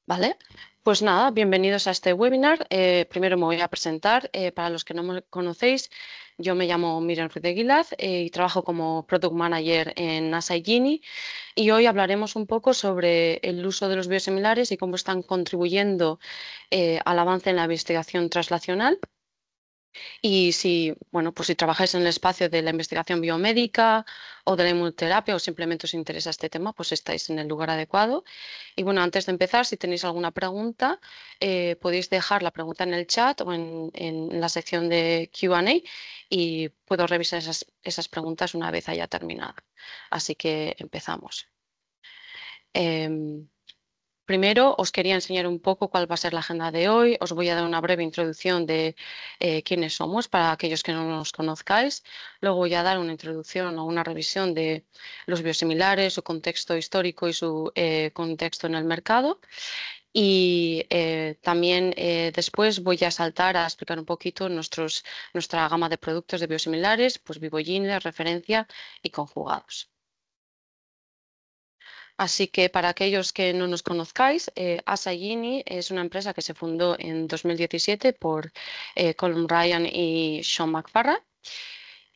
Vale, pues nada, bienvenidos a este webinar. Primero me voy a presentar. Para los que no me conocéis, yo me llamo Miriam Ruiz de Guilaz y trabajo como Product Manager en NASA Gini. Y hoy hablaremos un poco sobre el uso de los biosimilares y cómo están contribuyendo al avance en la investigación translacional. Y si, bueno, pues si trabajáis en el espacio de la investigación biomédica o de la inmunoterapia o simplemente os interesa este tema, pues estáis en el lugar adecuado. Y bueno, antes de empezar, si tenéis alguna pregunta, podéis dejar la pregunta en el chat o en la sección de Q&A y puedo revisar esas preguntas una vez haya terminado. Así que empezamos. Em, Primero, os quería enseñar un poco cuál va a ser la agenda de hoy. Os voy a dar una breve introducción de quiénes somos para aquellos que no nos conozcáis. Luego voy a dar una introducción o una revisión de los biosimilares, su contexto histórico y su contexto en el mercado. Y también después voy a saltar a explicar un poquito nuestra gama de productos de biosimilares, pues Vivogyne, referencia y conjugados. Así que para aquellos que no nos conozcáis, Asagini es una empresa que se fundó en 2017 por Colin Ryan y Sean McFarland.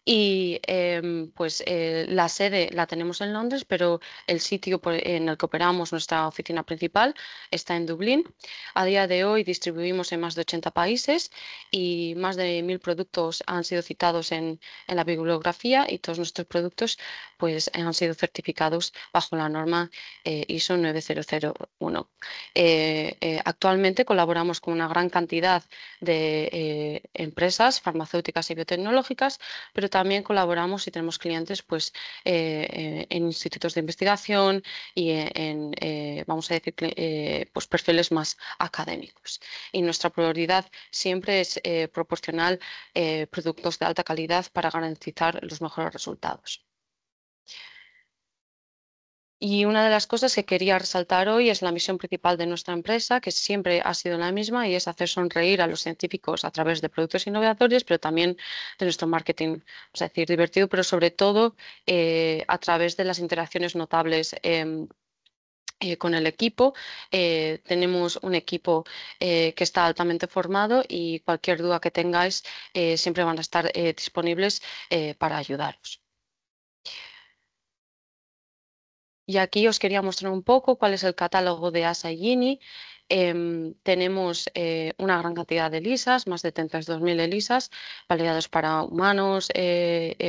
Y la sede la tenemos en Londres, pero el sitio en el que operamos, nuestra oficina principal, está en Dublín. A día de hoy distribuimos en más de 80 países y más de 1000 productos han sido citados en la bibliografía y todos nuestros productos pues, han sido certificados bajo la norma ISO 9001. Actualmente colaboramos con una gran cantidad de empresas farmacéuticas y biotecnológicas, pero también colaboramos y tenemos clientes pues, en institutos de investigación y vamos a decir, pues, perfiles más académicos. Y nuestra prioridad siempre es proporcionar productos de alta calidad para garantizar los mejores resultados. Y una de las cosas que quería resaltar hoy es la misión principal de nuestra empresa, que siempre ha sido la misma y es hacer sonreír a los científicos a través de productos innovadores, pero también de nuestro marketing, es decir, divertido, pero sobre todo a través de las interacciones notables. Con el equipo. Tenemos un equipo que está altamente formado y cualquier duda que tengáis siempre van a estar disponibles para ayudaros. Y aquí os quería mostrar un poco cuál es el catálogo de Asa y Gini. Tenemos una gran cantidad de ELISAs, más de 32.000 ELISAs, validados para humanos,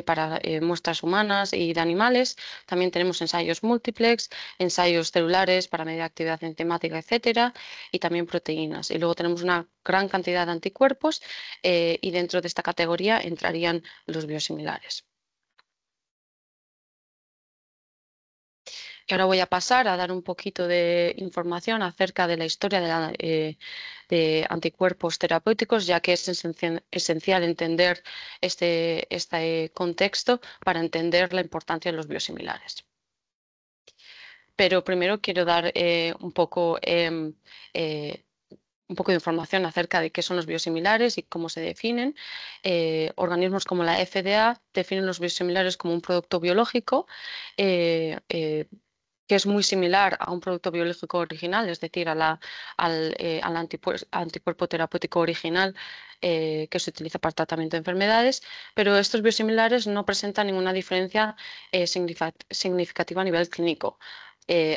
para muestras humanas y de animales. También tenemos ensayos múltiplex, ensayos celulares para medir actividad enzimática, etcétera, y también proteínas. Y luego tenemos una gran cantidad de anticuerpos y dentro de esta categoría entrarían los biosimilares. Y ahora voy a pasar a dar un poquito de información acerca de la historia de anticuerpos terapéuticos, ya que es esencial entender este contexto para entender la importancia de los biosimilares. Pero primero quiero dar eh, un poco de información acerca de qué son los biosimilares y cómo se definen. Organismos como la FDA definen los biosimilares como un producto biológico eh, eh, que es muy similar a un producto biológico original, es decir, al anticuerpo terapéutico original que se utiliza para el tratamiento de enfermedades, pero estos biosimilares no presentan ninguna diferencia significativa a nivel clínico,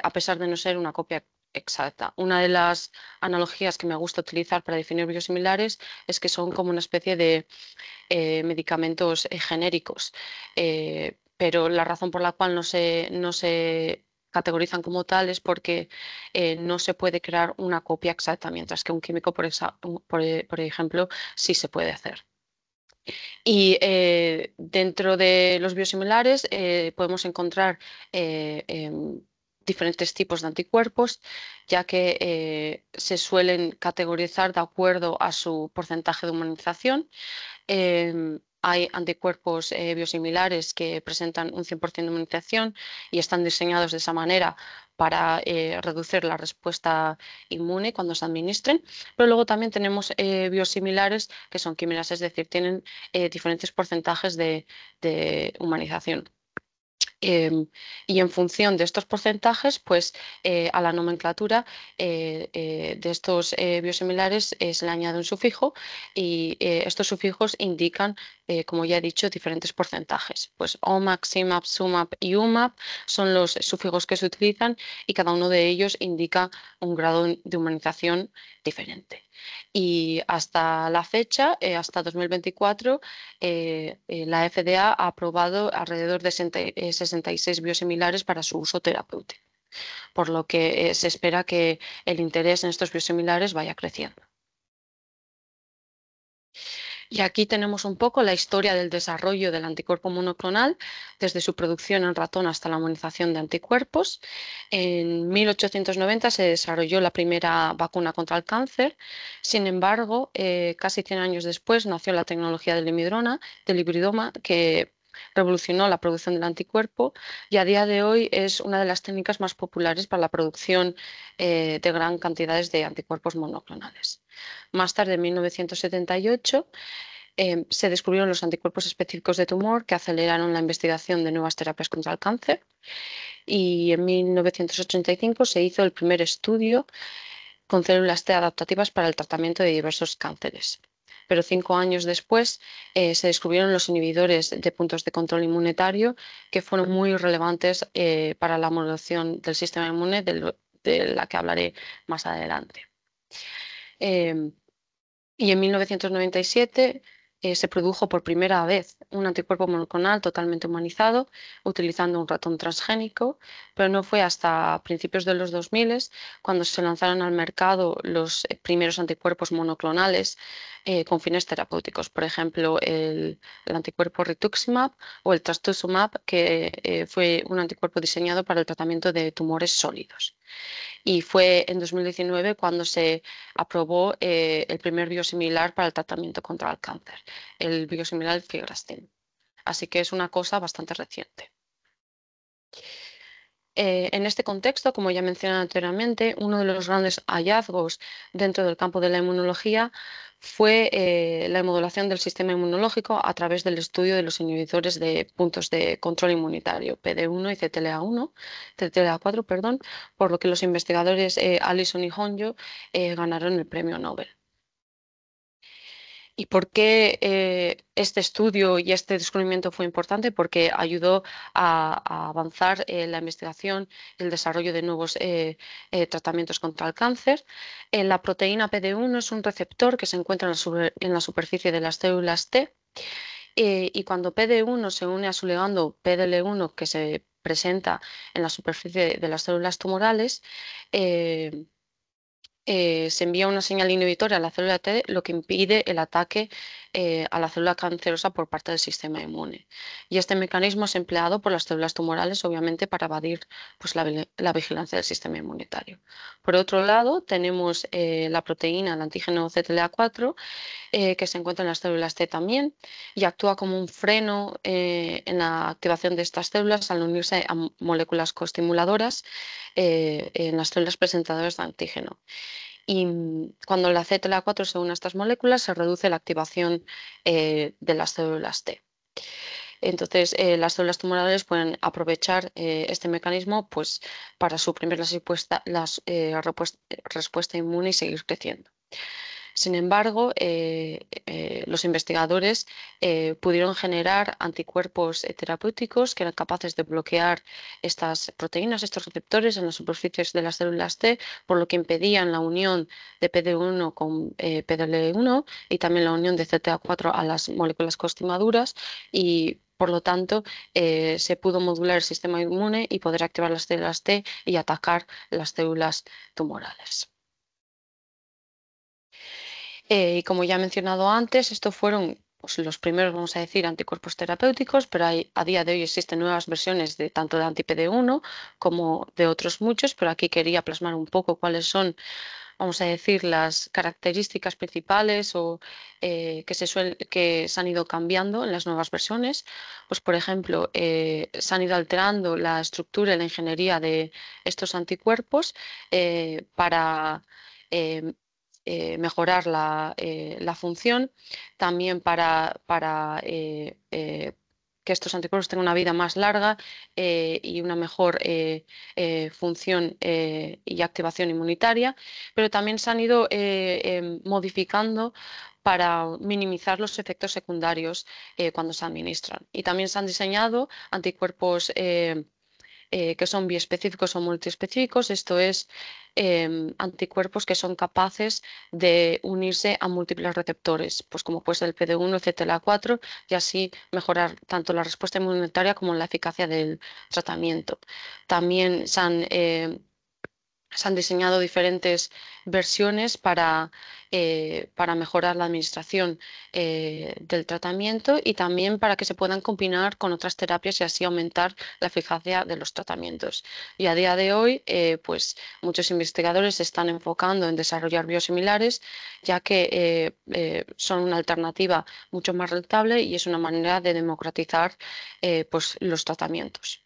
a pesar de no ser una copia exacta. Una de las analogías que me gusta utilizar para definir biosimilares es que son como una especie de medicamentos genéricos, pero la razón por la cual no se categorizan como tales porque no se puede crear una copia exacta, mientras que un químico, por ejemplo, sí se puede hacer. Y dentro de los biosimilares podemos encontrar diferentes tipos de anticuerpos, ya que se suelen categorizar de acuerdo a su porcentaje de humanización. Hay anticuerpos biosimilares que presentan un 100% de inmunización y están diseñados de esa manera para reducir la respuesta inmune cuando se administren, pero luego también tenemos biosimilares que son químicas, es decir, tienen diferentes porcentajes de humanización. Y en función de estos porcentajes, pues a la nomenclatura de estos biosimilares se le añade un sufijo y estos sufijos indican, como ya he dicho, diferentes porcentajes. Pues OMAP, CIMAP, SUMAP y UMAP son los sufijos que se utilizan y cada uno de ellos indica un grado de humanización diferente. Y hasta la fecha, hasta 2024, la FDA ha aprobado alrededor de 66 biosimilares para su uso terapéutico, por lo que se espera que el interés en estos biosimilares vaya creciendo. Y aquí tenemos un poco la historia del desarrollo del anticuerpo monoclonal, desde su producción en ratón hasta la humanización de anticuerpos. En 1890 se desarrolló la primera vacuna contra el cáncer. Sin embargo, casi 100 años después nació la tecnología del hibridoma, que revolucionó la producción del anticuerpo y a día de hoy es una de las técnicas más populares para la producción de gran cantidades de anticuerpos monoclonales. Más tarde, en 1978, se descubrieron los anticuerpos específicos de tumor que aceleraron la investigación de nuevas terapias contra el cáncer y en 1985 se hizo el primer estudio con células T adaptativas para el tratamiento de diversos cánceres. Pero 5 años después se descubrieron los inhibidores de puntos de control inmunitario que fueron muy relevantes para la modulación del sistema inmune, de la que hablaré más adelante. Eh, y en 1997 se produjo por primera vez un anticuerpo monoclonal totalmente humanizado utilizando un ratón transgénico, pero no fue hasta principios de los 2000 cuando se lanzaron al mercado los primeros anticuerpos monoclonales con fines terapéuticos, por ejemplo, el anticuerpo rituximab o el trastuzumab, que fue un anticuerpo diseñado para el tratamiento de tumores sólidos. Y fue en 2019 cuando se aprobó el primer biosimilar para el tratamiento contra el cáncer, el biosimilar Filgrastim. Así que es una cosa bastante reciente. En este contexto, como ya mencioné anteriormente, uno de los grandes hallazgos dentro del campo de la inmunología fue la modulación del sistema inmunológico a través del estudio de los inhibidores de puntos de control inmunitario, PD-1 y CTLA-4, perdón, por lo que los investigadores Allison y Honjo ganaron el premio Nobel. ¿Y por qué este estudio y este descubrimiento fue importante? Porque ayudó a avanzar la investigación y el desarrollo de nuevos tratamientos contra el cáncer. La proteína PD-1 es un receptor que se encuentra en la superficie de las células T y cuando PD-1 se une a su ligando PDL-1 que se presenta en la superficie de las células tumorales, eh, se envía una señal inhibitoria a la célula T, lo que impide el ataque a la célula cancerosa por parte del sistema inmune. Y este mecanismo es empleado por las células tumorales, obviamente, para evadir pues, la vigilancia del sistema inmunitario. Por otro lado, tenemos la proteína, el antígeno CTLA-4, que se encuentra en las células T también y actúa como un freno en la activación de estas células al unirse a moléculas coestimuladoras en las células presentadoras de antígeno. Y cuando la CTLA-4 se une a estas moléculas, se reduce la activación de las células T. Entonces, las células tumorales pueden aprovechar este mecanismo pues, para suprimir respuesta inmune y seguir creciendo. Sin embargo, los investigadores pudieron generar anticuerpos terapéuticos que eran capaces de bloquear estas proteínas, estos receptores en las superficies de las células T, por lo que impedían la unión de PD-1 con PDL-1 y también la unión de CTA4 a las moléculas coestimaduras y por lo tanto, se pudo modular el sistema inmune y poder activar las células T y atacar las células tumorales. Y como ya he mencionado antes, estos fueron pues, los primeros, vamos a decir, anticuerpos terapéuticos, pero a día de hoy existen nuevas versiones de tanto de anti-PD-1 como de otros muchos, pero aquí quería plasmar un poco cuáles son, vamos a decir, las características principales o que se han ido cambiando en las nuevas versiones. Pues, por ejemplo, se han ido alterando la estructura y la ingeniería de estos anticuerpos para eh, mejorar la función, también para que estos anticuerpos tengan una vida más larga y una mejor función y activación inmunitaria, pero también se han ido modificando para minimizar los efectos secundarios cuando se administran. Y también se han diseñado anticuerpos que son biespecíficos o multiespecíficos, esto es, anticuerpos que son capaces de unirse a múltiples receptores, pues como puede ser el PD-1, el CTLA-4, y así mejorar tanto la respuesta inmunitaria como la eficacia del tratamiento. También se han diseñado diferentes versiones para mejorar la administración del tratamiento y también para que se puedan combinar con otras terapias y así aumentar la eficacia de los tratamientos. Y a día de hoy, pues muchos investigadores se están enfocando en desarrollar biosimilares, ya que son una alternativa mucho más rentable y es una manera de democratizar pues, los tratamientos.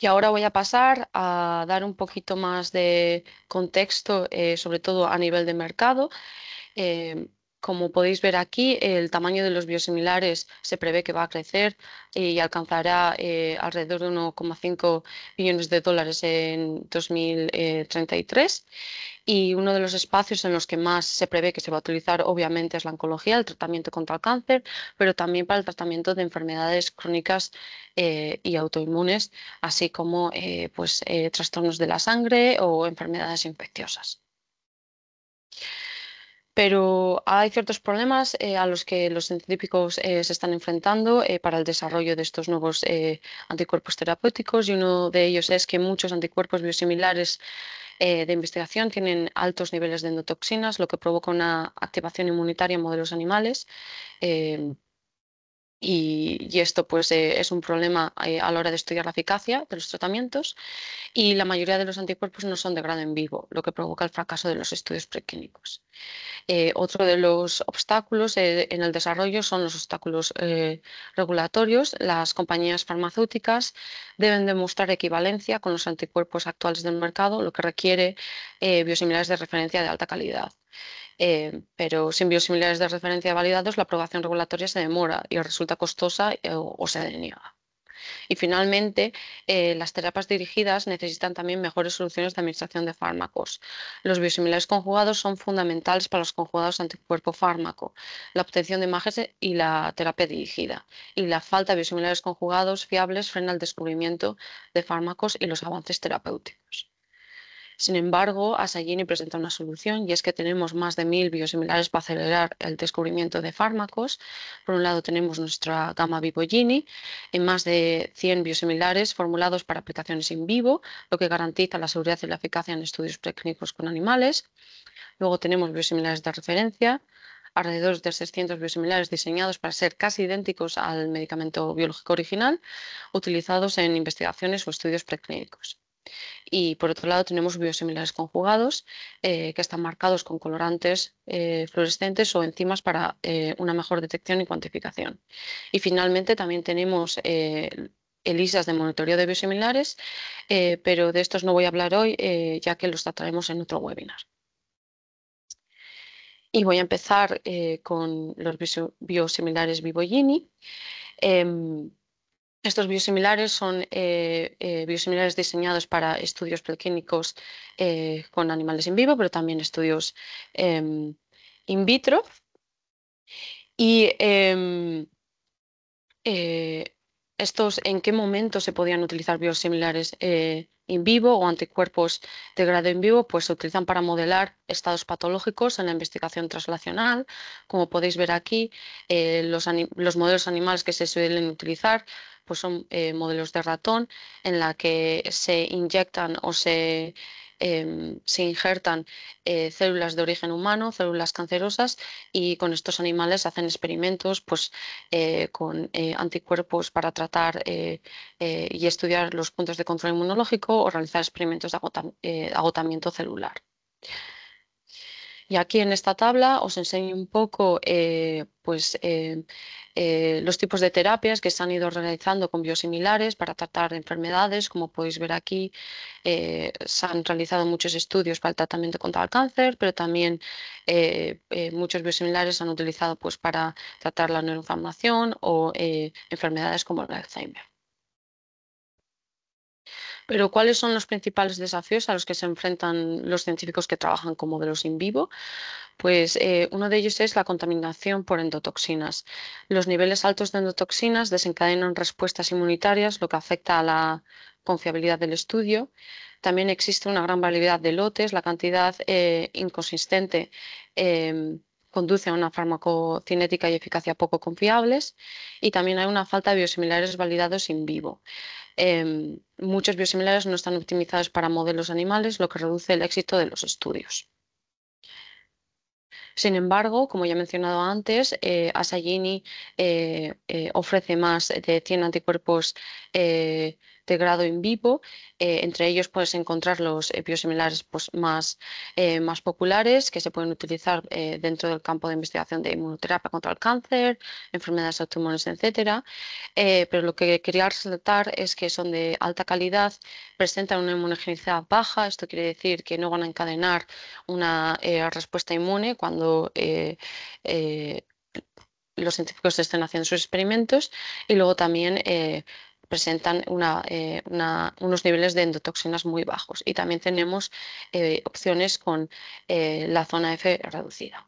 Y ahora voy a pasar a dar un poquito más de contexto, sobre todo a nivel de mercado. Eh, Como podéis ver aquí, el tamaño de los biosimilares se prevé que va a crecer y alcanzará alrededor de 1,5 billones de dólares en 2033. Y uno de los espacios en los que más se prevé que se va a utilizar, obviamente, es la oncología, el tratamiento contra el cáncer, pero también para el tratamiento de enfermedades crónicas y autoinmunes, así como trastornos de la sangre o enfermedades infecciosas. Pero hay ciertos problemas a los que los científicos se están enfrentando para el desarrollo de estos nuevos anticuerpos terapéuticos y uno de ellos es que muchos anticuerpos biosimilares de investigación tienen altos niveles de endotoxinas, lo que provoca una activación inmunitaria en modelos animales. eh, y esto pues, es un problema a la hora de estudiar la eficacia de los tratamientos y la mayoría de los anticuerpos no son de grado en vivo, lo que provoca el fracaso de los estudios preclínicos. Otro de los obstáculos en el desarrollo son los obstáculos regulatorios. Las compañías farmacéuticas deben demostrar equivalencia con los anticuerpos actuales del mercado, lo que requiere biosimilares de referencia de alta calidad. Pero sin biosimilares de referencia validados, la aprobación regulatoria se demora y resulta costosa o se deniega. Y finalmente, las terapias dirigidas necesitan también mejores soluciones de administración de fármacos. Los biosimilares conjugados son fundamentales para los conjugados anticuerpo-fármaco, la obtención de imágenes y la terapia dirigida. Y la falta de biosimilares conjugados fiables frena el descubrimiento de fármacos y los avances terapéuticos. Sin embargo, Asagini presenta una solución y es que tenemos más de 1.000 biosimilares para acelerar el descubrimiento de fármacos. Por un lado tenemos nuestra gama Vivogini en más de 100 biosimilares formulados para aplicaciones in vivo, lo que garantiza la seguridad y la eficacia en estudios preclínicos con animales. Luego tenemos biosimilares de referencia, alrededor de 600 biosimilares diseñados para ser casi idénticos al medicamento biológico original, utilizados en investigaciones o estudios preclínicos. Y por otro lado tenemos biosimilares conjugados que están marcados con colorantes fluorescentes o enzimas para una mejor detección y cuantificación. Y finalmente también tenemos ELISAs de monitoreo de biosimilares, pero de estos no voy a hablar hoy ya que los trataremos en otro webinar. Y voy a empezar con los biosimilares Vivogini. Estos biosimilares son biosimilares diseñados para estudios preclínicos con animales in vivo, pero también estudios in vitro. Y estos, ¿en qué momento se podían utilizar biosimilares in vivo o anticuerpos de grado in vivo? Pues se utilizan para modelar estados patológicos en la investigación translacional. Como podéis ver aquí, los modelos animales que se suelen utilizar pues son modelos de ratón en la que se inyectan o se injertan células de origen humano, células cancerosas, y con estos animales hacen experimentos pues, con anticuerpos para tratar y estudiar los puntos de control inmunológico o realizar experimentos de agotamiento celular. Y aquí en esta tabla os enseño un poco los tipos de terapias que se han ido realizando con biosimilares para tratar enfermedades. Como podéis ver aquí, se han realizado muchos estudios para el tratamiento contra el cáncer, pero también muchos biosimilares se han utilizado pues, para tratar la neuroinflamación o enfermedades como el Alzheimer. Pero ¿cuáles son los principales desafíos a los que se enfrentan los científicos que trabajan con modelos in vivo? Pues uno de ellos es la contaminación por endotoxinas. Los niveles altos de endotoxinas desencadenan respuestas inmunitarias, lo que afecta a la confiabilidad del estudio. También existe una gran variedad de lotes, la cantidad inconsistente conduce a una farmacocinética y eficacia poco confiables, y también hay una falta de biosimilares validados in vivo. Muchos biosimilares no están optimizados para modelos animales, lo que reduce el éxito de los estudios. Sin embargo, como ya he mencionado antes, Asagini ofrece más de 100 anticuerpos de grado in vivo. Entre ellos puedes encontrar los biosimilares pues, más populares que se pueden utilizar dentro del campo de investigación de inmunoterapia contra el cáncer, enfermedades autoinmunes, etcétera. Pero lo que quería resaltar es que son de alta calidad, presentan una inmunogenicidad baja. Esto quiere decir que no van a encadenar una respuesta inmune cuando los científicos estén haciendo sus experimentos, y luego también presentan unos niveles de endotoxinas muy bajos, y también tenemos opciones con la zona F reducida.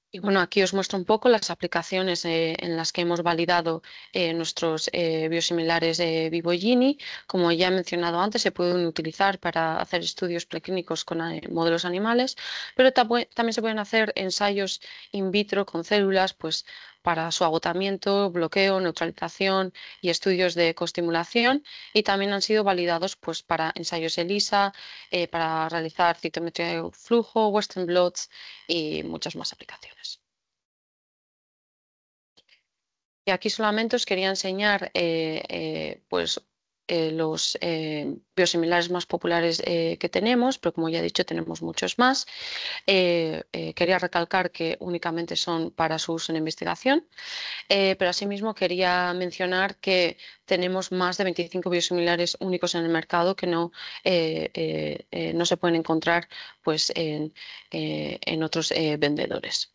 Y bueno, aquí os muestro un poco las aplicaciones en las que hemos validado nuestros biosimilares de Vivogini. Como ya he mencionado antes, se pueden utilizar para hacer estudios preclínicos con modelos animales, pero también se pueden hacer ensayos in vitro con células, pues para su agotamiento, bloqueo, neutralización y estudios de coestimulación. Y también han sido validados pues, para ensayos ELISA, para realizar citometría de flujo, Western blots y muchas más aplicaciones. Y aquí solamente os quería enseñar los biosimilares más populares que tenemos, pero como ya he dicho, tenemos muchos más. Quería recalcar que únicamente son para su uso en investigación, pero asimismo quería mencionar que tenemos más de 25 biosimilares únicos en el mercado que no se pueden encontrar pues, en otros vendedores.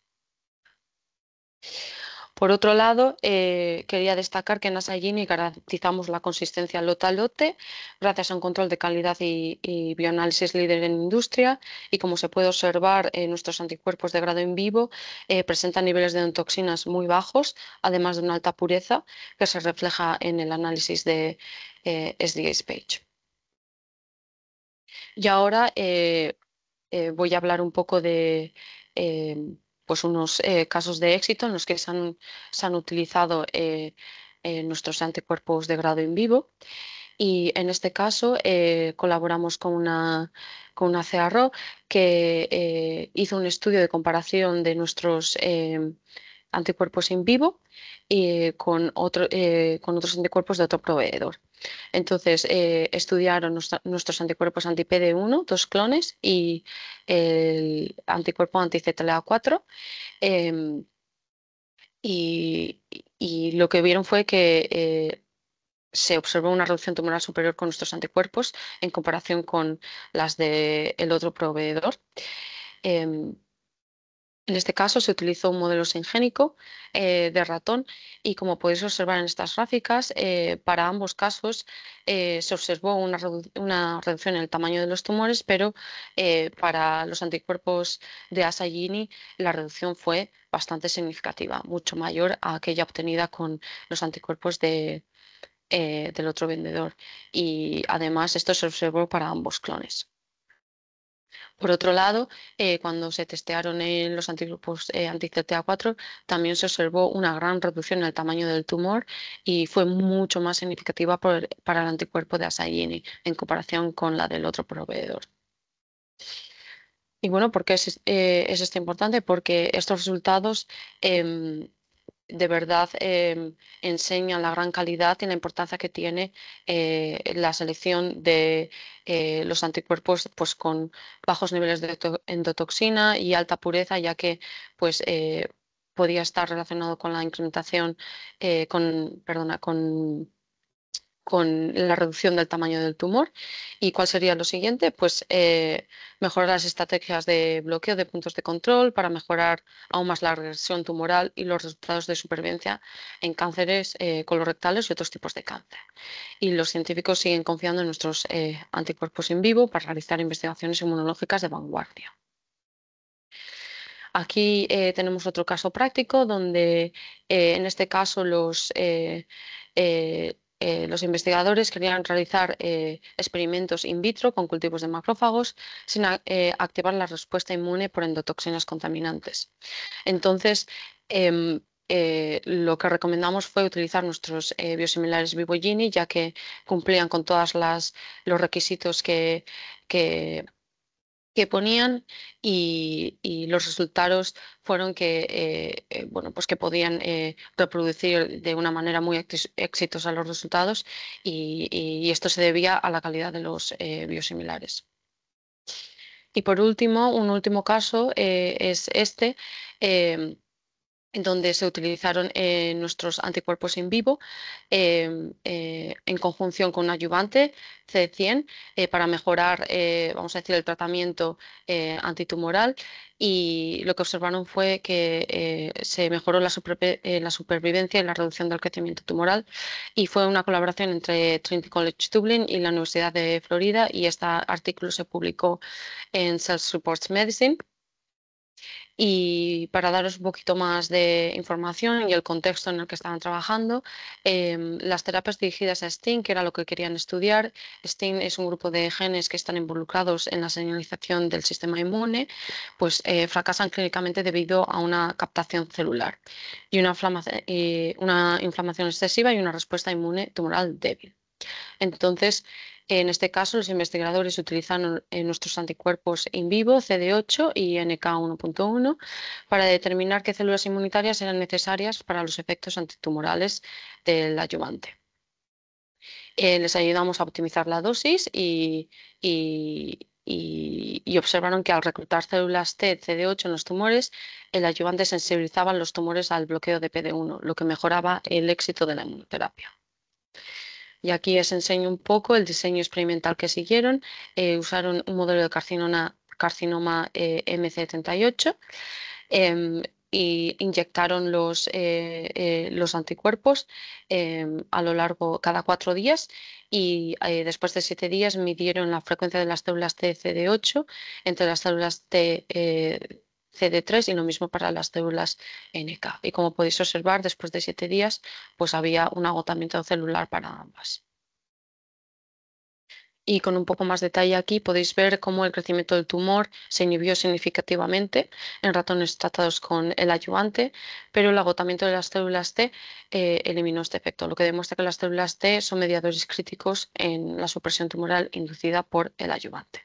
Por otro lado, quería destacar que en Asagini garantizamos la consistencia lote a lote gracias a un control de calidad y bioanálisis líder en industria, y como se puede observar, nuestros anticuerpos de grado in vivo presentan niveles de toxinas muy bajos, además de una alta pureza que se refleja en el análisis de SDA Page. Y ahora voy a hablar un poco de pues unos casos de éxito en los que se han utilizado nuestros anticuerpos de grado in vivo. Y en este caso colaboramos con una CRO que hizo un estudio de comparación de nuestros anticuerpos in vivo con otros anticuerpos de otro proveedor. Entonces, estudiaron nuestros anticuerpos anti-PD1, dos clones, y el anticuerpo anti-CTLA4. em, y, y lo que vieron fue que se observó una reducción tumoral superior con nuestros anticuerpos en comparación con las del otro proveedor. Em, En este caso se utilizó un modelo singénico de ratón, y como podéis observar en estas gráficas, para ambos casos se observó una reducción en el tamaño de los tumores, pero para los anticuerpos de Asagini la reducción fue bastante significativa, mucho mayor a aquella obtenida con los anticuerpos del otro vendedor. Y además esto se observó para ambos clones. Por otro lado, cuando se testearon en los antigrupos anti-CTA4, también se observó una gran reducción en el tamaño del tumor, y fue mucho más significativa para el anticuerpo de Asagini en comparación con la del otro proveedor. Y bueno, ¿por qué es esto importante? Porque estos resultados de verdad enseñan la gran calidad y la importancia que tiene la selección de los anticuerpos pues, con bajos niveles de endotoxina y alta pureza, ya que pues, podía estar relacionado con la incrementación, perdona, con la reducción del tamaño del tumor. ¿Y cuál sería lo siguiente? Pues mejorar las estrategias de bloqueo de puntos de control para mejorar aún más la regresión tumoral y los resultados de supervivencia en cánceres colorectales y otros tipos de cáncer. Y los científicos siguen confiando en nuestros anticuerpos in vivo para realizar investigaciones inmunológicas de vanguardia. Aquí tenemos otro caso práctico donde en este caso los investigadores querían realizar experimentos in vitro con cultivos de macrófagos sin activar la respuesta inmune por endotoxinas contaminantes. Entonces, lo que recomendamos fue utilizar nuestros biosimilares Vivogini, ya que cumplían con todos los requisitos que ponían y los resultados fueron que, bueno, pues que podían reproducir de una manera muy exitosa los resultados y esto se debía a la calidad de los biosimilares. Y por último, un último caso es este. em, en donde se utilizaron nuestros anticuerpos in vivo en conjunción con un ayudante C100 para mejorar, vamos a decir, el tratamiento antitumoral y lo que observaron fue que se mejoró la supervivencia y la reducción del crecimiento tumoral y fue una colaboración entre Trinity College Dublin y la Universidad de Florida y este artículo se publicó en Cells Reports Medicine. Y para daros un poquito más de información y el contexto en el que estaban trabajando, las terapias dirigidas a STING, que era lo que querían estudiar, STING es un grupo de genes que están involucrados en la señalización del sistema inmune, pues fracasan clínicamente debido a una captación celular y una inflamación excesiva y una respuesta inmune tumoral débil. Entonces, en este caso, los investigadores utilizaron nuestros anticuerpos in vivo CD8 y NK1.1 para determinar qué células inmunitarias eran necesarias para los efectos antitumorales del adyuvante. Les ayudamos a optimizar la dosis y observaron que al reclutar células T CD8 en los tumores, el adyuvante sensibilizaba los tumores al bloqueo de PD1, lo que mejoraba el éxito de la inmunoterapia. Y aquí os enseño un poco el diseño experimental que siguieron. Usaron un modelo de carcinoma MC38 y inyectaron los anticuerpos a lo largo cada 4 días y después de 7 días midieron la frecuencia de las células T CD8 entre las células T CD3 y lo mismo para las células NK. Y como podéis observar, después de 7 días, pues había un agotamiento celular para ambas. Y con un poco más detalle aquí podéis ver cómo el crecimiento del tumor se inhibió significativamente en ratones tratados con el adyuvante, pero el agotamiento de las células T eliminó este efecto, lo que demuestra que las células T son mediadores críticos en la supresión tumoral inducida por el adyuvante.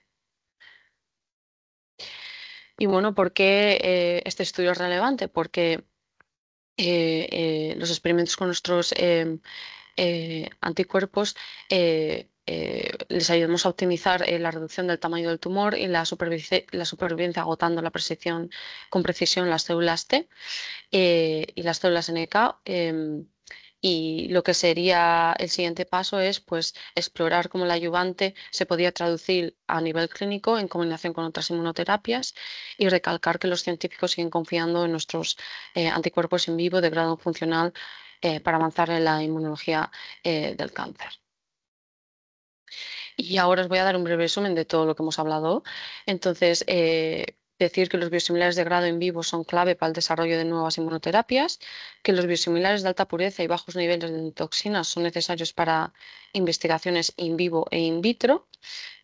Y bueno, ¿por qué este estudio es relevante? Porque los experimentos con nuestros anticuerpos les ayudamos a optimizar la reducción del tamaño del tumor y la supervivencia agotando con precisión las células T y las células NK. Y lo que sería el siguiente paso es pues, explorar cómo el adyuvante se podía traducir a nivel clínico en combinación con otras inmunoterapias y recalcar que los científicos siguen confiando en nuestros anticuerpos in vivo de grado funcional para avanzar en la inmunología del cáncer. Y ahora os voy a dar un breve resumen de todo lo que hemos hablado. Entonces, decir que los biosimilares de grado in vivo son clave para el desarrollo de nuevas inmunoterapias, que los biosimilares de alta pureza y bajos niveles de toxinas son necesarios para investigaciones in vivo e in vitro,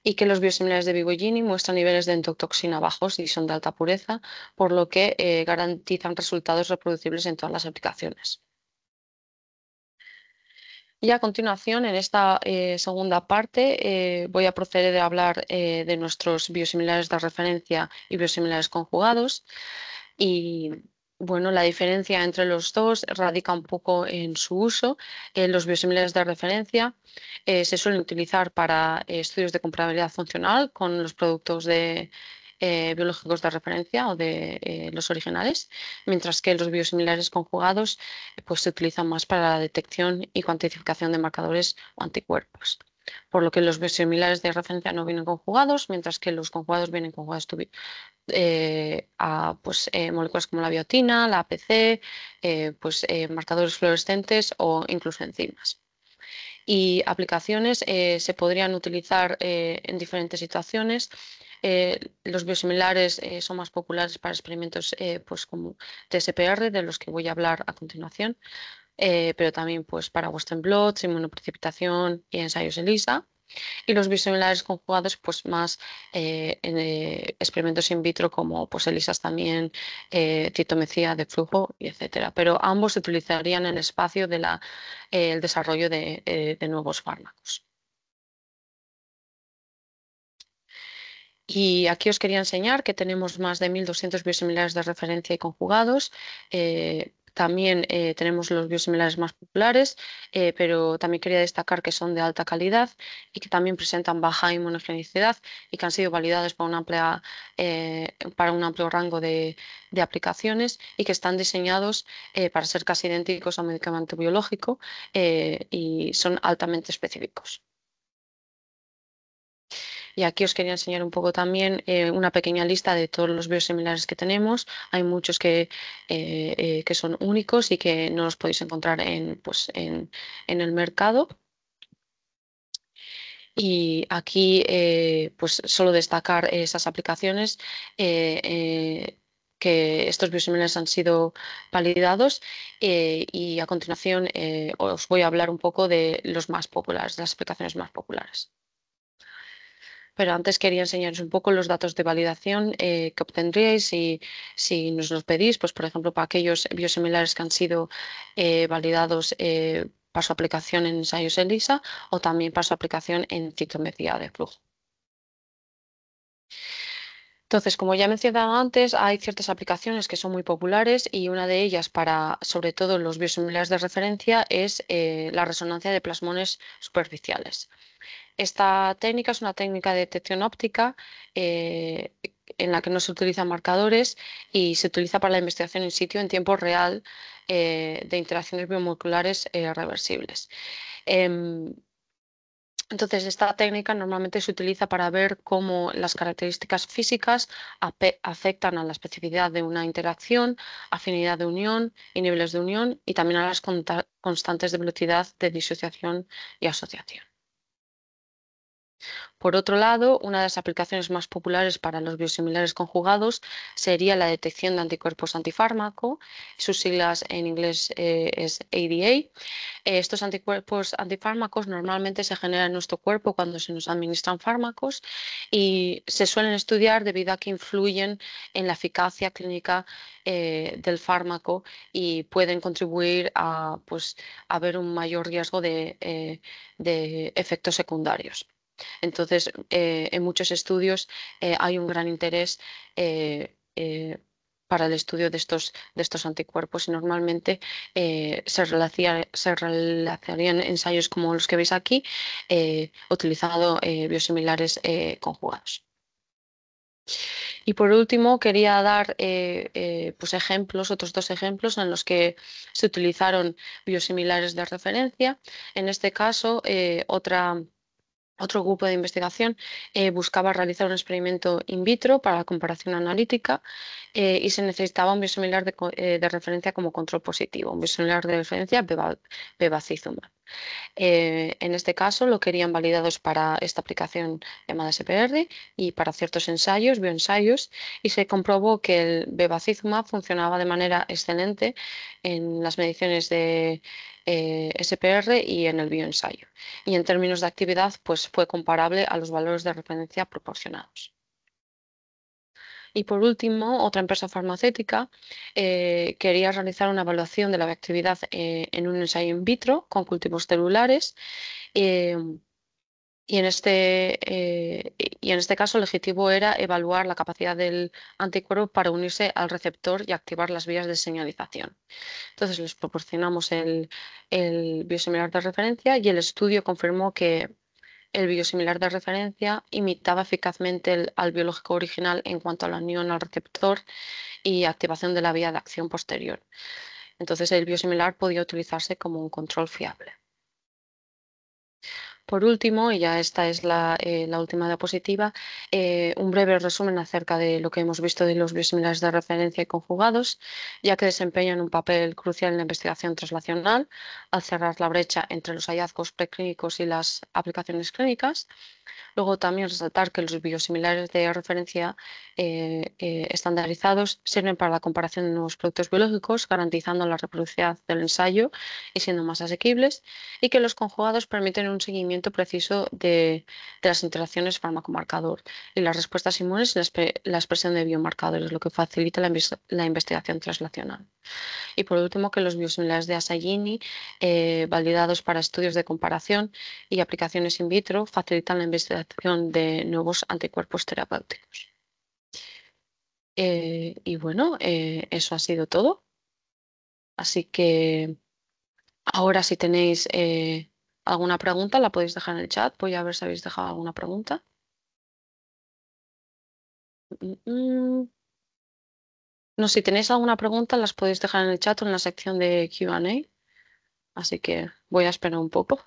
y que los biosimilares de Vivogini muestran niveles de endotoxina bajos y son de alta pureza, por lo que garantizan resultados reproducibles en todas las aplicaciones. Y a continuación, en esta segunda parte, voy a proceder a hablar de nuestros biosimilares de referencia y biosimilares conjugados. Y Bueno, la diferencia entre los dos radica un poco en su uso. Los biosimilares de referencia se suelen utilizar para estudios de comparabilidad funcional con los productos biológicos de referencia o de los originales, mientras que los biosimilares conjugados pues, se utilizan más para la detección y cuantificación de marcadores o anticuerpos. Por lo que los biosimilares de referencia no vienen conjugados, mientras que los conjugados vienen conjugados a pues, moléculas como la biotina, la APC, marcadores fluorescentes o incluso enzimas. Y aplicaciones se podrían utilizar en diferentes situaciones. Los biosimilares son más populares para experimentos pues como TSPR, de los que voy a hablar a continuación, pero también pues, para Western blots, inmunoprecipitación y ensayos ELISA. Y los biosimilares conjugados, pues más en experimentos in vitro como pues ELISAs también, citomecía de flujo y etcétera. Pero ambos se utilizarían en el espacio de el desarrollo de nuevos fármacos. Y aquí os quería enseñar que tenemos más de 1.200 biosimilares de referencia y conjugados. También tenemos los biosimilares más populares, pero también quería destacar que son de alta calidad y que también presentan baja inmunogenicidad y que han sido validados para un amplio rango de aplicaciones y que están diseñados para ser casi idénticos a un medicamento biológico y son altamente específicos. Y aquí os quería enseñar un poco también una pequeña lista de todos los biosimilares que tenemos. Hay muchos que son únicos y que no los podéis encontrar en el mercado. Y aquí pues solo destacar esas aplicaciones que estos biosimilares han sido validados y a continuación os voy a hablar un poco de los más populares, de las aplicaciones más populares. Pero antes quería enseñaros un poco los datos de validación que obtendríais si nos los pedís, pues por ejemplo, para aquellos biosimilares que han sido validados para su aplicación en ensayos ELISA o también para su aplicación en citometría de flujo. Entonces, como ya he mencionado antes, hay ciertas aplicaciones que son muy populares y una de ellas para, sobre todo, los biosimilares de referencia es la resonancia de plasmones superficiales. Esta técnica es una técnica de detección óptica en la que no se utilizan marcadores y se utiliza para la investigación in situ en tiempo real de interacciones biomoleculares reversibles. Em, entonces, esta técnica normalmente se utiliza para ver cómo las características físicas afectan a la especificidad de una interacción, afinidad de unión y niveles de unión y también a las constantes de velocidad de disociación y asociación. Por otro lado, una de las aplicaciones más populares para los biosimilares conjugados sería la detección de anticuerpos antifármaco. Sus siglas en inglés es ADA. Estos anticuerpos antifármacos normalmente se generan en nuestro cuerpo cuando se nos administran fármacos y se suelen estudiar debido a que influyen en la eficacia clínica del fármaco y pueden contribuir a ver un mayor riesgo de efectos secundarios. Entonces, en muchos estudios hay un gran interés para el estudio de estos anticuerpos y normalmente se realizarían ensayos como los que veis aquí, utilizando biosimilares conjugados. Y por último, quería dar otros dos ejemplos en los que se utilizaron biosimilares de referencia. En este caso, otro grupo de investigación buscaba realizar un experimento in vitro para la comparación analítica y se necesitaba un biosimilar de referencia como control positivo, un biosimilar de referencia bevacizumab. En este caso lo querían validados para esta aplicación llamada SPR y para ciertos ensayos, bioensayos, y se comprobó que el bevacizumab funcionaba de manera excelente en las mediciones de SPR y en el bioensayo. Y en términos de actividad, pues fue comparable a los valores de referencia proporcionados. Y por último, otra empresa farmacéutica quería realizar una evaluación de la actividad en un ensayo in vitro con cultivos celulares. Y en este caso el objetivo era evaluar la capacidad del anticuerpo para unirse al receptor y activar las vías de señalización. Entonces les proporcionamos el biosimilar de referencia y el estudio confirmó que el biosimilar de referencia imitaba eficazmente al biológico original en cuanto a la unión al receptor y activación de la vía de acción posterior. Entonces el biosimilar podía utilizarse como un control fiable. Por último, y ya esta es la última diapositiva, un breve resumen acerca de lo que hemos visto de los biosimilares de referencia y conjugados, ya que desempeñan un papel crucial en la investigación translacional al cerrar la brecha entre los hallazgos preclínicos y las aplicaciones clínicas. Luego también resaltar que los biosimilares de referencia estandarizados sirven para la comparación de nuevos productos biológicos, garantizando la reproducibilidad del ensayo y siendo más asequibles, y que los conjugados permiten un seguimiento preciso de las interacciones fármaco-marcador y las respuestas inmunes y la expresión de biomarcadores, lo que facilita la investigación translacional. Y por último, que los biosimilares de Asagini, validados para estudios de comparación y aplicaciones in vitro, facilitan la investigación de nuevos anticuerpos terapéuticos. Y bueno, eso ha sido todo. Así que ahora si tenéis alguna pregunta, la podéis dejar en el chat. Voy a ver si habéis dejado alguna pregunta. Mm, mm. No, si tenéis alguna pregunta, las podéis dejar en el chat o en la sección de Q&A. Así que voy a esperar un poco.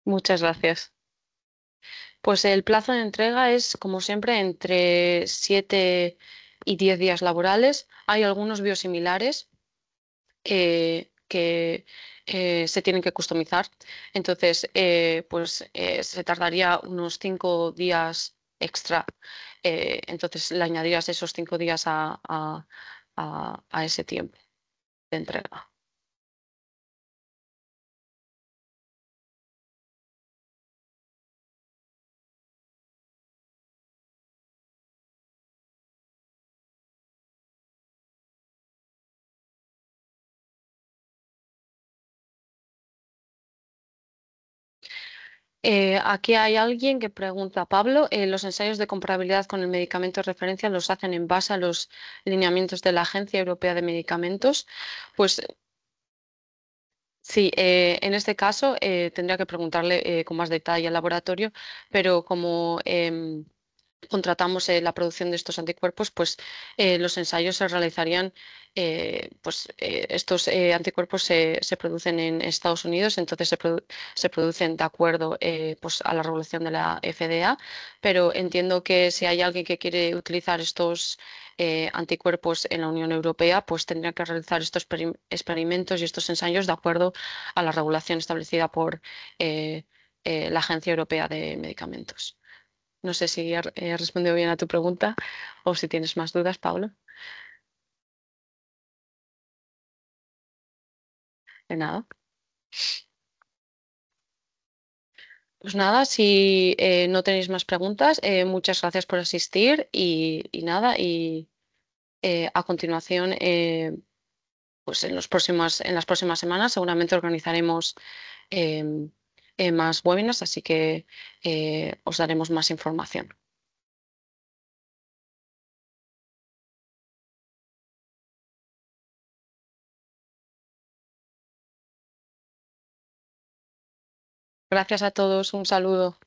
Muchas gracias. Pues el plazo de entrega es, como siempre, entre 7 y 10 días laborales. Hay algunos biosimilares que se tienen que customizar. Entonces, se tardaría unos 5 días extra. Entonces, le añadirías esos 5 días a ese tiempo de entrega. Aquí hay alguien que pregunta, Pablo, ¿los ensayos de comparabilidad con el medicamento de referencia los hacen en base a los lineamientos de la Agencia Europea de Medicamentos? Pues sí, en este caso tendría que preguntarle con más detalle al laboratorio, pero como contratamos la producción de estos anticuerpos, pues los ensayos se realizarían, estos anticuerpos se producen en Estados Unidos, entonces se producen de acuerdo pues a la regulación de la FDA, pero entiendo que si hay alguien que quiere utilizar estos anticuerpos en la Unión Europea, pues tendría que realizar estos experimentos y estos ensayos de acuerdo a la regulación establecida por la Agencia Europea de Medicamentos. No sé si he respondido bien a tu pregunta o si tienes más dudas, Pablo. De nada. Pues nada, si no tenéis más preguntas, muchas gracias por asistir y nada, y a continuación, pues en las próximas semanas seguramente organizaremos em, más webinars, así que os daremos más información. Gracias a todos, un saludo.